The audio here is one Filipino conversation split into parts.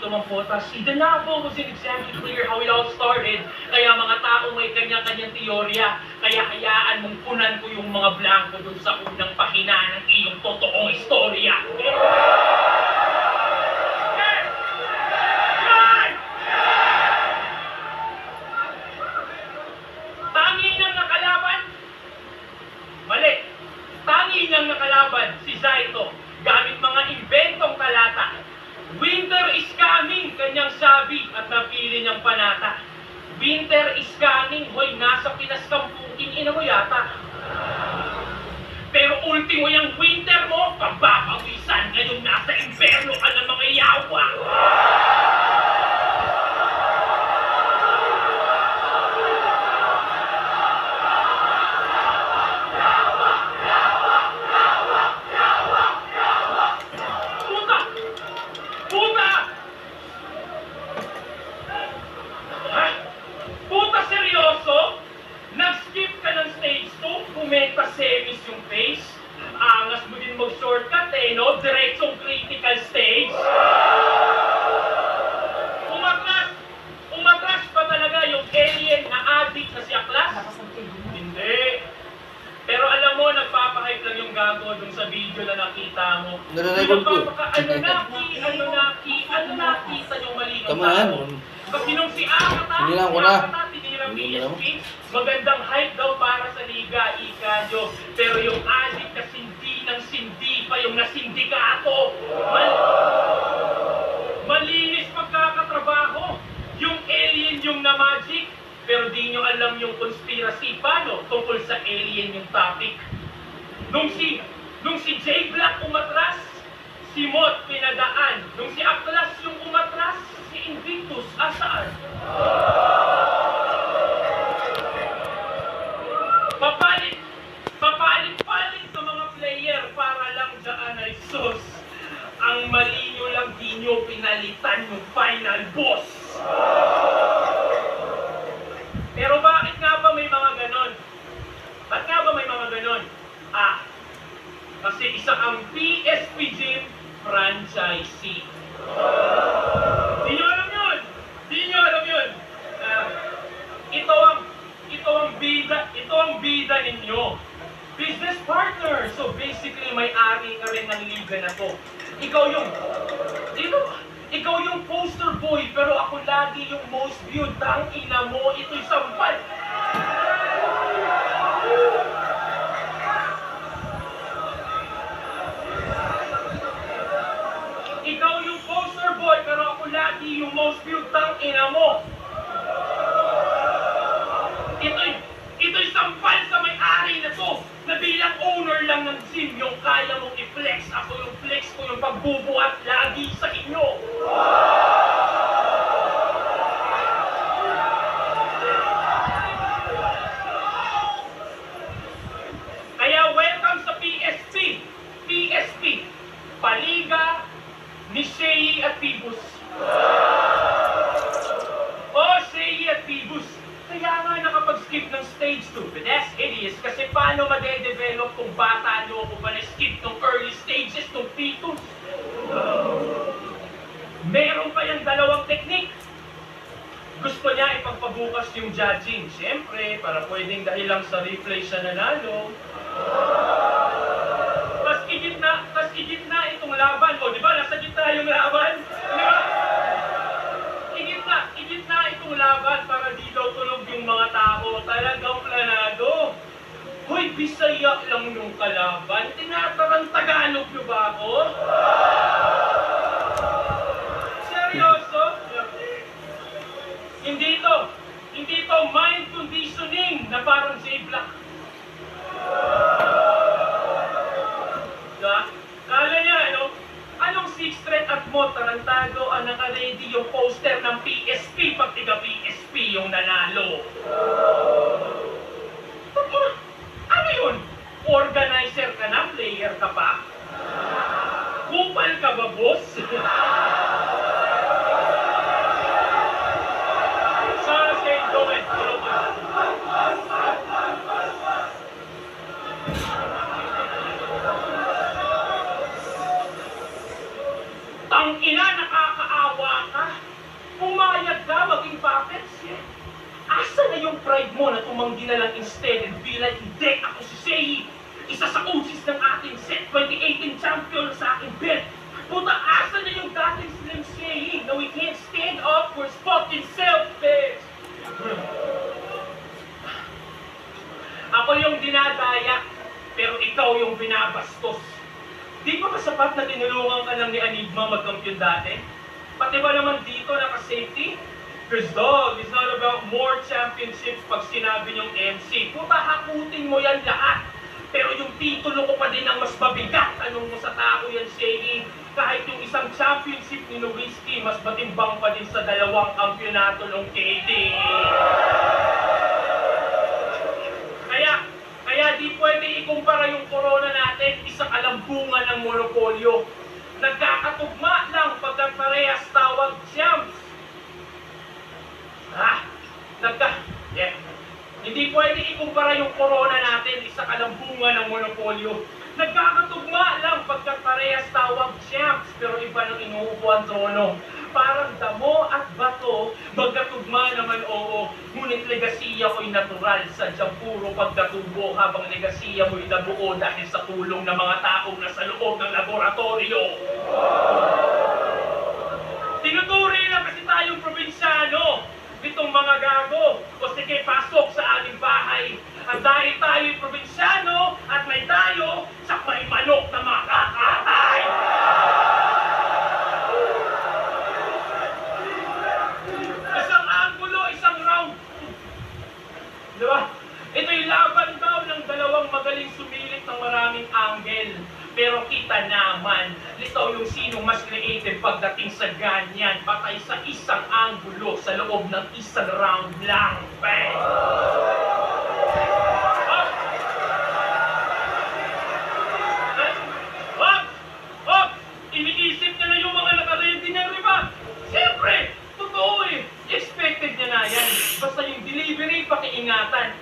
dito mampotas. Si Danabo was an example clear how it all started. Kaya mga tao may kanya-kanyang teorya. Kaya hayaan mong punan ko yung mga blanco dun sa unang pahina ng iyong totoong istorya. Tangi niyang nakalaban? Mali. Tangi niyang nakalaban si Zaito gamit mga inventong talata. Winter is coming, kanyang sabi at napili niyang panata. Winter is coming, hoy, nasa Pinas Kampuking ina mo yata. Pero ultimo yung winter mo, pagbabawisan ngayong nasa imperno ka ng mga yawa. Kumeta semis yung face. Angas mo din mag-shortcut no? Diretsong critical stage. Umatras pa talaga yung alien na addict na si Aklas? Hindi. Pero alam mo, nagpapahype lang yung gago dun sa video na nakita mo. Ano nakita yung mali ng tao? Kasi nung si Akata, tinirang PSP, magandang hype daw para sa liga, ika nyo. Pero yung addict na sindi ng sindi pa yung nasindikato. Malinis pagkakatrabaho. Yung alien yung na-magic, pero di nyo alam yung conspiracy paano tungkol sa alien yung topic. Nung si J Black umatras, si Mot pinadaan. Nung si Aklas yung umatras, si Invictus asaan? Papalit sa mga player para lang dyan ay sus. Ang mali nyo lang di nyo pinalitan yung final boss. Pero bakit nga ba may mga ganon? Ba't nga ba may mga ganon? Kasi isa ang PSP Gym franchisee. Di nyo alam yun! Ito ang bida ninyo. Business partner! So basically, may-ari ka rin ng liga na to. Ikaw yung poster boy, pero ako lagi yung most viewed. Tang ina mo, ito'y sampal. Ikaw yung poster boy, pero ako lagi yung most viewed. Tang ina mo. Ito'y sampal sa may-ari na to, na bilang owner lang ng gym, yung kaya mong i-flex. Ako yung flex ko yung pagbubuhat lagi sa inyo. Kaya welcome sa PSP. PSP, Paliga ni Shei at Pibus. Shei at Pibus. Kaya nga nakapag-skip ng stage 2, but that's hideous kasi paano made-develop kung bata nyo kung pa na-skip ng early stages ng fetus? Meron pa yung dalawang technique. Gusto niya ipagpabukas yung judging. Siyempre, para pwedeng dahil lang sa replay siya nanalo. Tas igit na itong laban. O, di ba? Nasa gitna yung laban. Di ba? Igit na itong laban para di daw tunog yung mga tao. Talagang planado. Hoy, Bisaya lang yung kalaban. Tinatarang Tagalog nyo ba ako? Seryoso? Hindi to mind conditioning na parang J Black. Diba? Kala niya, anong Sixth Threat at mo, tarantado ang naka-ready yung poster ng PSP pag tiga PSP yung nanalo. Ano yun? Organizer ka na? Player ka pa? Kupal ka ba, boss? Tang ina, nakakaawa ka. na yung pride mo na tumanggi na lang instead and be like, hindi, ako si Sei. Isa sa coaches ng ating set 2018 champion sa aking belt. Puta, asa na yung dating Slim Sei na we can't stand up for his fucking self-bitch. Ako yung dinadaya, pero ikaw yung binabastos. Di ba sapat na tinulungan ka lang ni Enigma magkampiyon dati? Pati ba naman dito naka-safety? Because dog, it's not about more championships pag sinabi niyong MC. Puta, hakutin mo yan lahat. Pero yung titulo ko pa din ang mas mabigat. Tanong mo sa tao yan, Shay. Kahit yung isang championship ni Nowitzki, mas matimbang pa din sa dalawang kampyonato ng KD. Kaya di pwede ikumpara yung corona natin, isang alambungan ng monopolyo. Nagkakatugma lang pagkat parehas tawag champs. Hindi pwede ikumpara yung corona natin, isang alambungan ng monopolyo. Nagkakatugma lang pagkat parehas tawag champs, pero iba ng inuupo ang trono. Parang damo at bato, magkatugma naman oo, ngunit legasiya ko'y natural, sadyang puro pagkatubo habang legasiya mo'y nabuo dahil sa tulong ng mga taong nasa loob ng laboratorio. Tinuturi na kasi tayong probinsyano, itong mga gago, o sige pasok sa aming bahay. At dahil tayo'y probinsyano at may tayo, sa may manok na makakatay. Isang angulo, isang round. Diba? Ito'y laban daw ng dalawang magaling sumilit ng maraming angle. Pero kita naman, litaw yung sinong mas creative pagdating sa ganyan. Patay sa isang angulo sa loob ng isang round lang. Bang! Iniisip niya na yung mga naka-ready niya, di ba? Siyempre! Totoo eh! Expected niya na yan. Basta yung delivery, pakiingatan.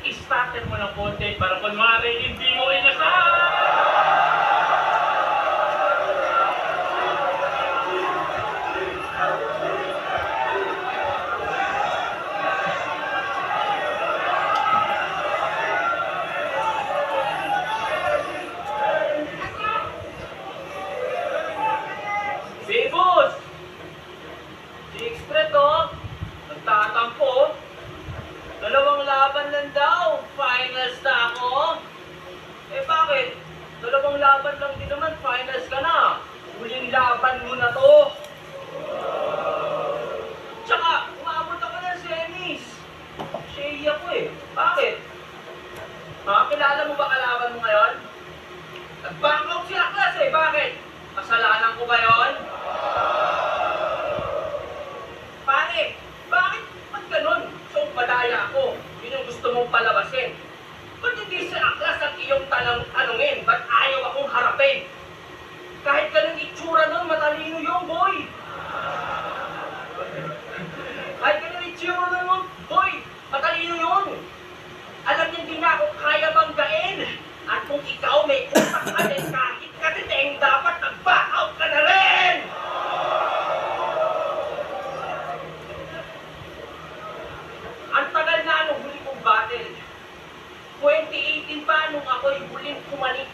I-starter mo ng konti para kunwari hindi mo inasahan. Bebos! Si Extret oh, nagtatampo. Dalawang laban lang daw, finals na ako. Eh bakit? Dalawang laban lang din naman, finals ka na. Huling laban mo na to. Tsaka, umabot ako ng semis. Shay ako eh. Bakit? Kilala mo ba kalaban mo ngayon? Nag-backout si Aklas eh. Bakit? Kasalanan ko ba yun? Pare, bakit? Ba't ganun? So, madaya ako. Yun yung gusto mong palabasin. Ba't hindi si Aklas ang iyong tanungin? Ba't ayaw akong harapin? Kahit ganun itsura nun, matalino yung boy. Kahit ganun itsura nun, boy, matalino yun. Alam niya hindi na ako kaya banggain. At kung ikaw may utak ka din kahit katiting, dapat nag-back out ka na rin! Ang tagal na nung huli kong battle. 2018 pa nung ako'y huling kumanik.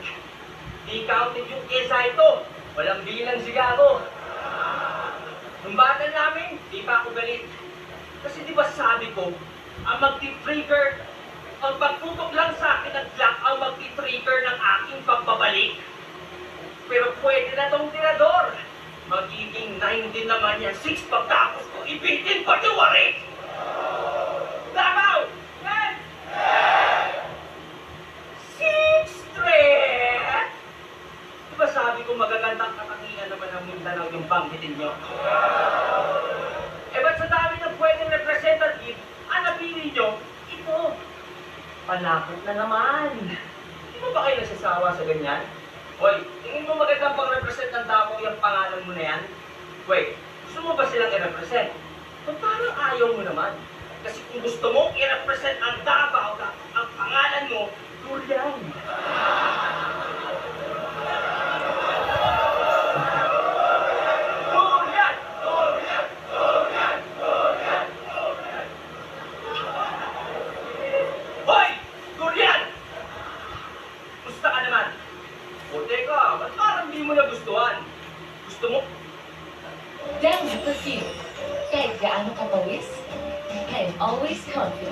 Di counted yung kesa ito. Walang bilang sigaro. Nung battle namin, di pa ako galit. Kasi di ba sabi ko, ang magti-trigger, ang pagtutok lang sa akin ng clock ang magti-trigger ng aking pagbabalik. Pero pwede na tong tirador. Magiging 9 din naman yan. 6 pagtapos ko, ibitin pati warik. Davao! 10! 6 straight! Diba sabi ko magagandang katangian naman ng Mindanao yung banggitin nyo? Eh ba't sa dami ng pwedeng representative, ang napili nyo, ito. Panakot na naman. Di ba kayo nasasawa sa ganyan? Hoy, tingin mo magandang pang-represent ng Davao yung pangalan mo na yan? Wait, gusto mo ba silang i-represent? Kung parang ayaw mo naman. Kasi kung gusto mo i-represent ang Davao, ang pangalan mo, Durian. Durian! Durian! Durian! Durian! Durian!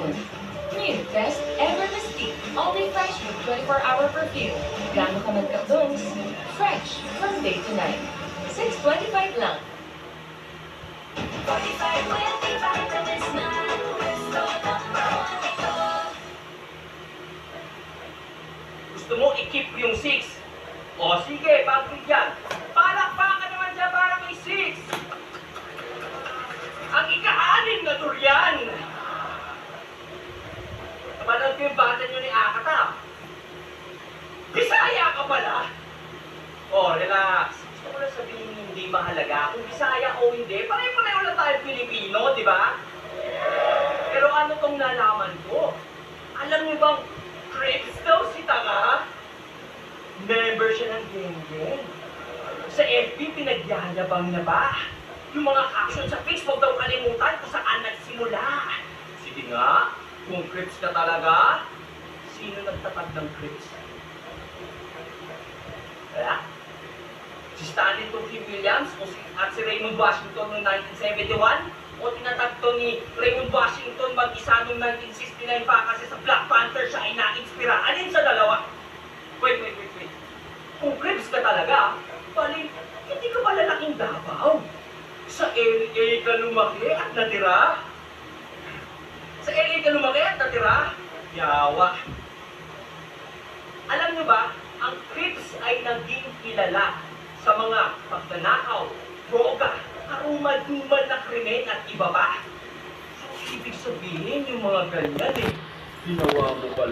sabon. New Best Ever Mystique All-Day Fresh with 24-hour perfume. Gano'n ka man ka-dungs, fresh from day to night. $6.25 lang. 45 with the vitamins na gusto number one ito. Gusto mo i-keep yung 6? O sige, pagbigyan. Palakpakan naman siya para may 6. Ang ika-anim na durian. Napanood ko yung bata nyo ni Akata. Bisaya ka pala? O, relax. Gusto ko lang sabihin hindi mahalaga kung Bisaya o hindi. Pare-pareho lang tayo Pilipino, di ba? Pero ano tong nalaman ko? Alam niyo bang Crips daw si Tanga? Member siya ng geng-geng. Sa FB, pinagyayabang na ba? Yung mga caption sa Facebook daw kalimutan kung saan nagsimula. Sige nga, kung Crips ka talaga, sino nagtatag ng Crips? Wala. Si Stanley Tookie Williams at si Raymond Washington noong 1971? O tinatag to ni Raymond Washington mag-isa noong 1969 pa kasi sa Black Panther siya ay na-inspira. Alin sa dalawa? Wait. Kung Crips ka talaga, bali, hindi ka ba lalaking Davao? Sa LA ka lumaki at natira? Sa LA ka lumaki at natira? Yawa. Alam niyo ba, ang Crips ay naging kilala sa mga pagnanakaw, droga, karumal-dumal na krimen at iba pa. So, ibig sabihin yung mga ganyan ginawa mo pala.